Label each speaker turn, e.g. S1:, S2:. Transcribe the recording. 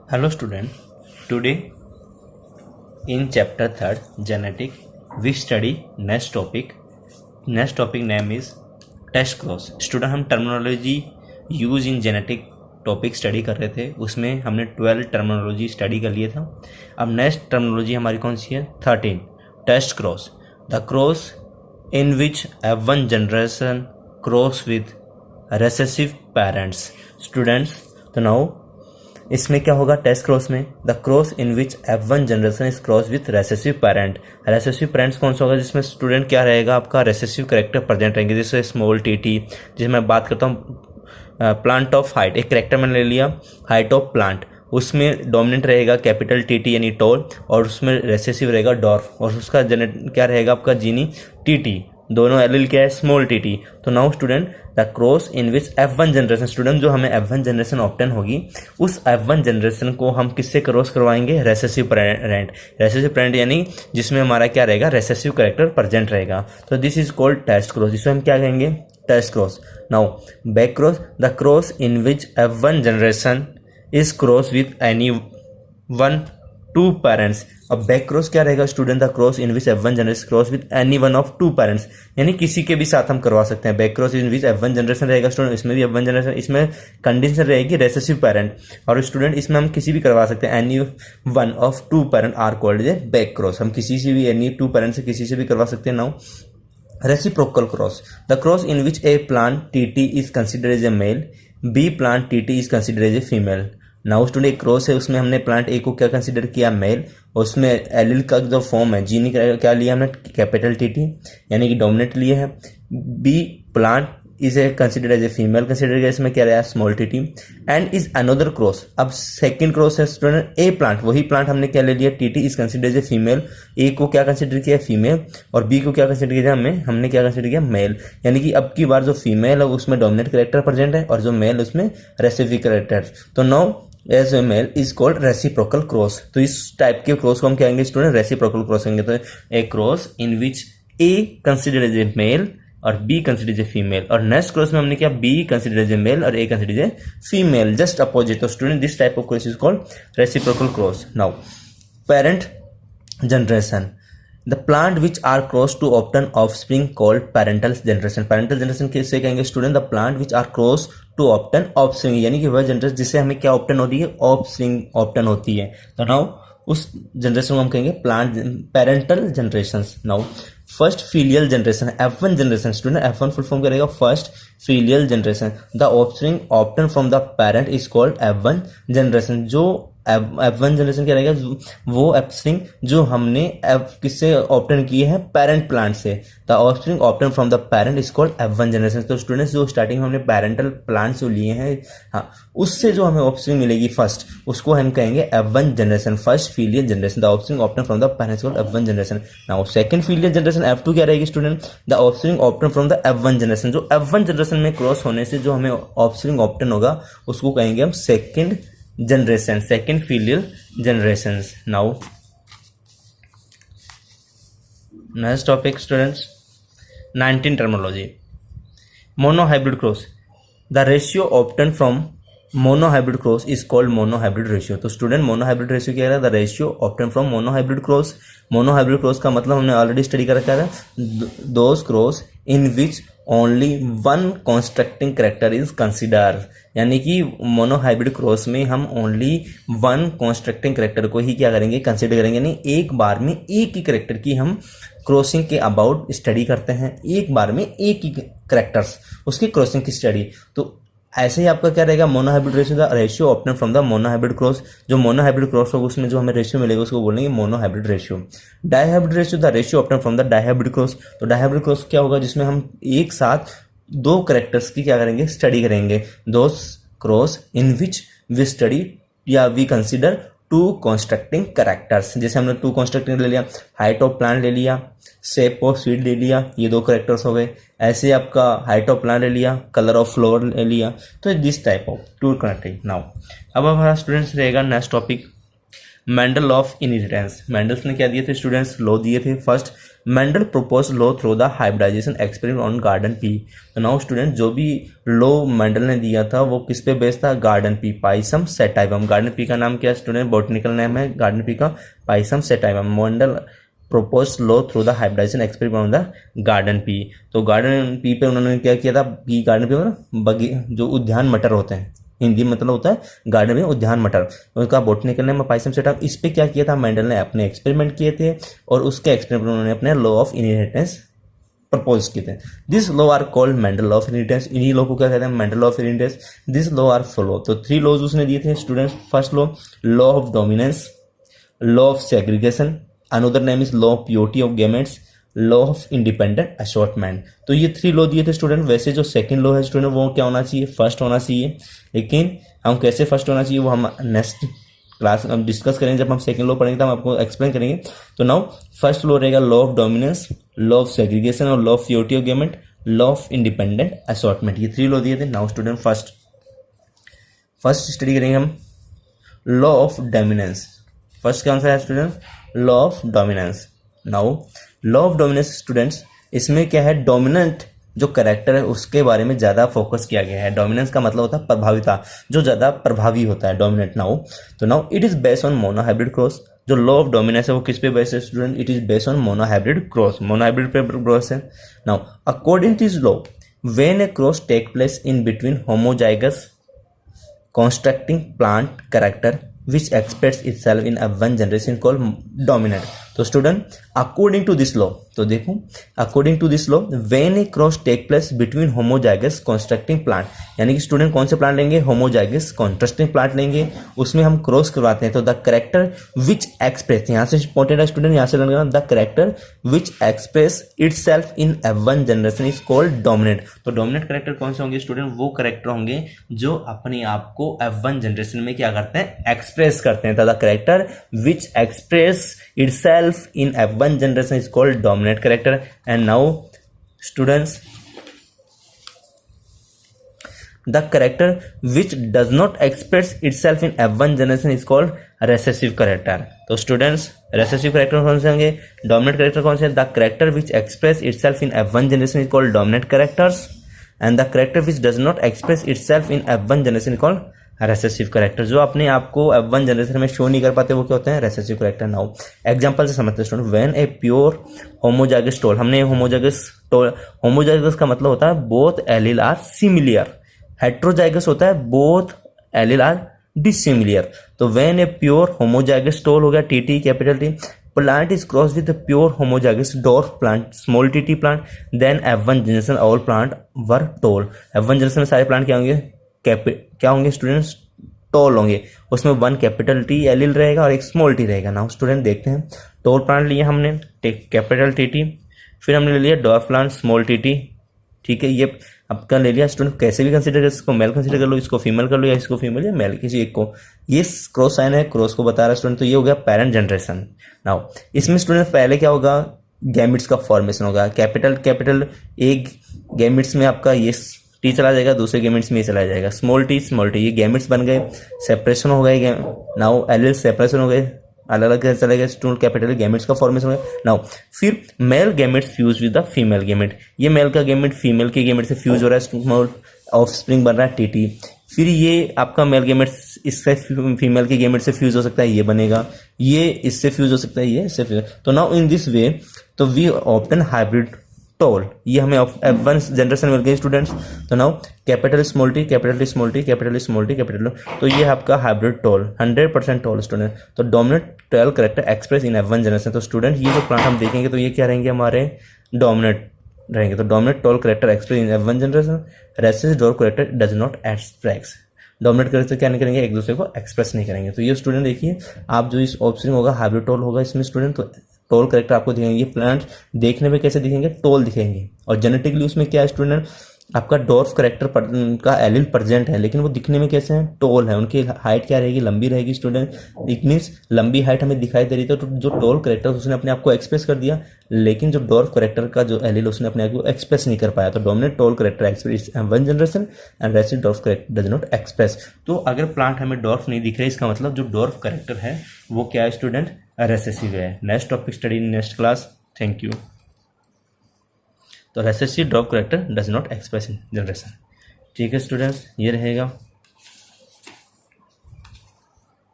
S1: Hello student, today in chapter 3rd genetic we study next topic. Next topic name is test cross. Student हम terminology use in genetic topic study कर रहे थे, उसमें हमने 12 terminology study कर लिए था. अब नेक्स्ट टर्मिनोलॉजी हमारी कौन सी है? 13 test cross. The cross in which F1 generation cross with recessive parents. Students तो नाउ इसमें क्या होगा? टेस्ट क्रॉस में the cross in which F1 generation is cross with recessive parent. Recessive parents कौन सा होगा? जिसमें स्टूडेंट क्या रहेगा? आपका रेसेसिव करेक्टर प्रेजेंट रहेंगे, जैसे स्मॉल टी, जिसमें मैं बात करता हूँ प्लांट ऑफ हाइट. एक करेक्टर मैंने ले लिया हाइट ऑफ प्लांट, उसमें डोमिनेंट रहेगा कैपिटल टी यानी टॉल, और उसमें रेसेसिव रहेगा डॉर्फ, और उसका क्या रहेगा आपका? जीनी टी. दोनों एलिल क्या है? Small T. तो now student the cross in which F1 generation, student जो हमें F1 जनरेशन ऑप्टेन होगी, उस F1 जनरेशन को हम किससे क्रॉस करवाएंगे? Recessive parent. रेसेसिव पेरेंट यानी जिसमें हमारा क्या रहेगा? रेसेसिव कैरेक्टर प्रेजेंट रहेगा. तो this is called test cross. जिसमें हम क्या कहेंगे? Test cross. Now back cross, the cross in which F1 generation is cross with any one two parents. अब बैक क्रॉस क्या रहेगा student? The cross in which F1 generation cross with any one of two parents, यानी किसी के भी साथ हम करवा सकते हैं. Back cross in which F1 generation रहेगा स्टूडेंट, इसमें भी F1 जनरेशन, इसमें कंडीशन रहेगी रेसेसिव पेरेंट, और स्टूडेंट इसमें हम किसी भी करवा सकते हैं. Any one of two parent are called a back cross. हम किसी से भी, एनी टू पेरेंट से किसी से भी करवा सकते हैं. Now reciprocal cross, the cross in which A plant T is considered as a male, B plant T is considered as a female. Now student एक क्रॉस है, उसमें हमने प्लांट ए को क्या कंसिडर किया? मेल. उसमें एलिल का जो फॉर्म है, जीनी क्या लिया हमने? कैपिटल टी यानी कि डोमिनेट लिए है. B plant is a considered as a female consider किया, इसमें क्या रहा? Small T. And is another cross. अब सेकंड क्रॉस है स्टूडेंट ए प्लांट, वही प्लांट हमने क्या ले लिया? T is consider as a female. A को क्या कंसिडर किया? फीमेल. और बी को क्या कंसिडर किया? हमने क्या कंसिडर किया? मेल. यानी कि अब की बार जो फीमेल है उसमें डोमिनेट कैरेक्टर प्रेजेंट है, और जो मेल उसमें रेसिसिव कैरेक्टर. तो now as a male is called reciprocal cross. तो इस टाइप के क्रॉस को हम क्या कहेंगे स्टूडेंट? रेसिप्रोकल क्रॉस कहेंगे. तो A cross in which A consider as a male और B consider as a female, और नेक्स्ट क्रॉस में हमने क्या? B consider as a male और A consider as a female, just opposite. तो student this type of cross is called reciprocal cross. Now parent generation, the plant which are cross to obtain offspring called parental generation. Parental generation किससे कहेंगे student? The plant which are cross to obtain offspring, यानी कि वह generation जिससे हमें क्या ऑप्टन होती है? ऑफस्प्रिंग ऑप्टन होती है. तो नाउ उस जनरेशन को हम कहेंगे plant parental generation. Now first filial generation, F1 generation student, F1 full form करेगा first filial generation. The offspring obtain from the parent is called F1 generation. जो F1 जनरेशन क्या रहेगा? वो ऑफस्प्रिंग जो हमने किससे ऑप्टन किए हैं? पेरेंट प्लांट से. The offspring obtain from the parent is called F1 generation. तो स्टूडेंट्स जो स्टार्टिंग में हमने पेरेंटल प्लांट जो लिए हैं, हाँ, उससे जो हमें ऑफस्प्रिंग मिलेगी फर्स्ट, उसको हम कहेंगे F1 generation, first filial generation. The offspring obtain from the parent is called F1 generation. Now second filial generation F2 क्या रहेगी student? The offspring obtain from the F1 generation. जो F1 जनरेशन में cross होने से जो हमें offspring ऑप्टन होगा उसको कहेंगे हम second generation, second filial generation. Now next topic students 19 terminology. Monohybrid cross, the ratio obtain from monohybrid cross is called monohybrid ratio. तो स्टूडेंट मोनोहाइब्रिड रेशियो क्या है? The ratio obtain from monohybrid cross. Monohybrid cross का मतलब हमने already study कर रखा है, those cross in which only one constructing character is consider. यानी कि मोनोहाइब्रिड क्रॉस में हम ओनली वन कॉन्स्ट्रक्टिंग कैरेक्टर को ही क्या करेंगे? कंसिडर करेंगे. यानी एक बार में एक ही कैरेक्टर की हम क्रॉसिंग के अबाउट स्टडी करते हैं, एक बार में एक ही कैरेक्टर्स उसकी क्रॉसिंग की स्टडी. तो ऐसे ही आपका क्या रहेगा? Monohybrid ratio, the ratio obtain from the monohybrid cross. जो मोनोहाइब्रिड क्रॉस होगा उसमें जो हमें रेशियो मिलेगा उसको बोलेंगे monohybrid ratio. Dihybrid ratio, the ratio obtain from the dihybrid cross. तो डायहाइब्रिड क्रॉस क्या होगा? जिसमें हम एक साथ दो कैरेक्टर्स की क्या करेंगे? स्टडी करेंगे. दो cross in which we study या we consider to constructing characters. जैसे हमने टू कॉन्स्ट्रक्टिंग ले लिया, हाइट ऑफ प्लांट ले लिया, शेप ऑफ सीड ले लिया, ये दो कैरेक्टर्स हो गए. ऐसे आपका हाइट ऑफ प्लांट ले लिया, कलर ऑफ फ्लावर ले लिया. तो this type of two connecting. Now अब हमारा स्टूडेंट्स रहेगा next topic Mendel law of inheritance, Mendel's ने क्या दिए थे स्टूडेंट्स, लॉ दिए थे। First, Mendel propose law through the hybridization experiment on garden pea. तो नाउ स्टूडेंट जो भी लॉ मेंडल ने दिया था वो किस पे बेस्ड था, garden pea, Pisum sativum. Garden pea का नाम क्या है स्टूडेंट, बॉटनिकल नेम है गार्डन पी का, Pisum sativum. Mendel propose law through the hybridization experiment on the garden pea. तो गार्डन पी पे उन्होंने क्या किया था, पी गार्डन पी मतलब बगी जो उद्यान मटर होते हैं, हिंदी मतलब होता है गार्डन में उद्यान मटर, उनका बोटनिकल नेम पाइसम सेटअप। इस पे क्या किया था मेंडल ने, अपने एक्सपेरिमेंट किए थे और उसके एक्सपेरिमेंट उन्होंने अपने लॉ ऑफ इनहेरिटेंस प्रपोज किए थे। This law are called Mendel law of inheritance. इन्हीं लॉ को क्या कहते हैं, Mendel law of inheritance. This law are follow, तो 3 लॉज उसने दिए थे students. First law of dominance, law of segregation, another name is law of purity of gametes, law of independent assortment. तो ये 3 लॉ दिए थे स्टूडेंट। वैसे जो सेकंड लॉ है स्टूडेंट वो क्या होना चाहिए, फर्स्ट होना चाहिए, लेकिन हम कैसे फर्स्ट होना चाहिए वो हम नेक्स्ट क्लास में डिस्कस करेंगे। जब हम सेकंड लॉ पढ़ेंगे तो हम आपको एक्सप्लेन करेंगे। तो नाउ फर्स्ट लॉ रहेगा law of dominance, law of segregation और law of purity of gamete, law of independent assortment. ये 3 लॉ दिए थे। नाउ स्टूडेंट फर्स्ट स्टडी करेंगे हम लॉ ऑफ डोमिनेंस। फर्स्ट कौन सा है student, law of dominance. Now law of dominance students, इसमें क्या है, डोमिनेंट जो करेक्टर है उसके बारे में ज्यादा फोकस किया गया है। डोमिनेंस का मतलब होता है प्रभाविता, जो ज्यादा प्रभावी होता है dominant. Now it is based on monohybrid cross. जो लॉ ऑफ डोमिनेंस है वो किस पे बेस्ड है student, it is based on monohybrid cross, monohybrid पे क्रॉस है। Now according to this law, when a cross take place in between homozygous constructing plant character which expresses itself in a one generation called dominant। तो student according to this law, तो देखो according to this law when a cross take place between homozygous constructing plant, यानी कि student कौन से plant लेंगे, homozygous contrasting plant लेंगे, उसमें हम क्रॉस करवाते हैं। तो द करेक्टर विच एक्सप्रेस, यहाँ से इंपॉर्टेंट है स्टूडेंट, यहाँ से लगना the character which express itself in A one generation is called dominant. तो डोमिनेंट करेक्टर कौन से होंगे स्टूडेंट, वो करेक्टर होंगे जो अपने आप को वन जनरेशन में क्या करते हैं, एक्सप्रेस करते हैं। The character which express itself in one generation is called dominant character। and now students, the character which does not express itself in one generation is called recessive character। तो students recessive character कौन से होंगे, dominant character कौन से, the character which express itself in one generation is called dominant characters and the character which does not express itself in one generation is called recessive character. जो अपने आप को one generation में show नहीं कर पाते वो क्या होते हैं, रेसेसिव करेक्टर। नाउ एग्जांपल से समझते हैं student, when a pure homozygous tall, हमने होमोजाइगस का मतलब होता है both allele are similar, heterozygous होता है बोथ एलील आर डिसिमिलर। तो when a pure homozygous tall हो गया TT capital T, plant is cross with pure homozygous dwarf plant small tt plant, then F1 generation all plant were tall. F1 generation में सारे plant क्या होंगे, क्या होंगे students, toll होंगे। उसमें 1 कैपिटल टी एलिल रहेगा और एक स्मॉल टी रहेगा। नाउ स्टूडेंट देखते हैं, टोल प्लांट लिया हमने कैपिटल टी टी, फिर हमने ले लिया dwarf plant small T T, ठीक है। ये आपका ले लिया स्टूडेंट, कैसे भी कंसीडर कर, इसको मेल कंसीडर कर लो, इसको फीमेल कर लो, या इसको फीमेल या मेल किसी एक को। ये क्रॉस साइन है, क्रॉस को बता रहा है स्टूडेंट। तो ये हो गया पेरेंट जनरेशन। नाउ इसमें स्टूडेंट पहले क्या होगा, गैमिट्स का फॉर्मेशन होगा। कैपिटल एक गैमिट्स में आपका ये टी चला जाएगा, दूसरे गैमेट्स में चला जाएगा स्मॉल टी, ये गैमेट्स बन गए, सेपरेशन हो गए। नाउ एलिल सेपरेशन हो गए, अलग अलग चले गए स्टूडेंट, कैपिटल गैमेट्स का फॉर्मेशन हो गया। नाउ फिर male gametes fuse with the female gamete, ये मेल का गैमेट फीमेल के गैमेट से फ्यूज हो रहा है, स्मॉल ऑफस्प्रिंग बन रहा है टीटी। फिर ये आपका मेल गैमेट इससे फीमेल के गैमेट से फ्यूज हो सकता है, ये बनेगा, ये इससे फ्यूज हो सकता है, ये इससे फ्यूज। तो नाउ इन दिस वे तो वी ऑब्टेन हाइब्रिड टोल, ये हमें F1 जनरेशन मिल गई स्टूडेंट्स। तो now capital small T capital T small T capital small T capital, तो ये आपका हाइब्रिड टोल 100% टोल स्टूडेंट। तो dominant toll character express in F1 generation. तो स्टूडेंट ये जो प्लांट हम देखेंगे तो ये क्या रहेंगे, हमारे डोमिनेंट रहेंगे। तो dominant toll character express in F1 generation, recessive toll character does not express. Dominate character क्या नहीं करेंगे, एक दूसरे को एक्सप्रेस नहीं करेंगे। तो ये स्टूडेंट देखिए, आप जो इस ऑप्शन होगा हाइब्रिड टोल होगा इसमें स्टूडेंट, तो टोल करेक्टर आपको दिखेंगे। ये प्लांट देखने में कैसे दिखेंगे, टोल दिखेंगे। और जेनेटिकली उसमें क्या है स्टूडेंट, आपका डॉर्फ करेक्टर का एलिल प्रेजेंट है, लेकिन वो दिखने में कैसे हैं, टॉल है, उनकी हाइट क्या रहेगी, लंबी रहेगी स्टूडेंट। इट मीन्स लंबी हाइट हमें दिखाई दे रही थी, तो जो टॉल करेक्टर उसने अपने आप को एक्सप्रेस कर दिया, लेकिन जो डॉर्फ करेक्टर का जो एलिल उसने अपने आप को एक्सप्रेस नहीं कर पाया। तो dominant tall character express one generation and rest dwarf character does not express. तो अगर प्लांट हमें डॉर्फ नहीं दिख रहा है, इसका मतलब जो डॉर्फ करेक्टर है वो क्या है स्टूडेंट, रेसेसिव है। Next topic study in next class. Thank you. तो recessive dwarf character does not express in generation. ठीक है स्टूडेंट्स, ये रहेगा।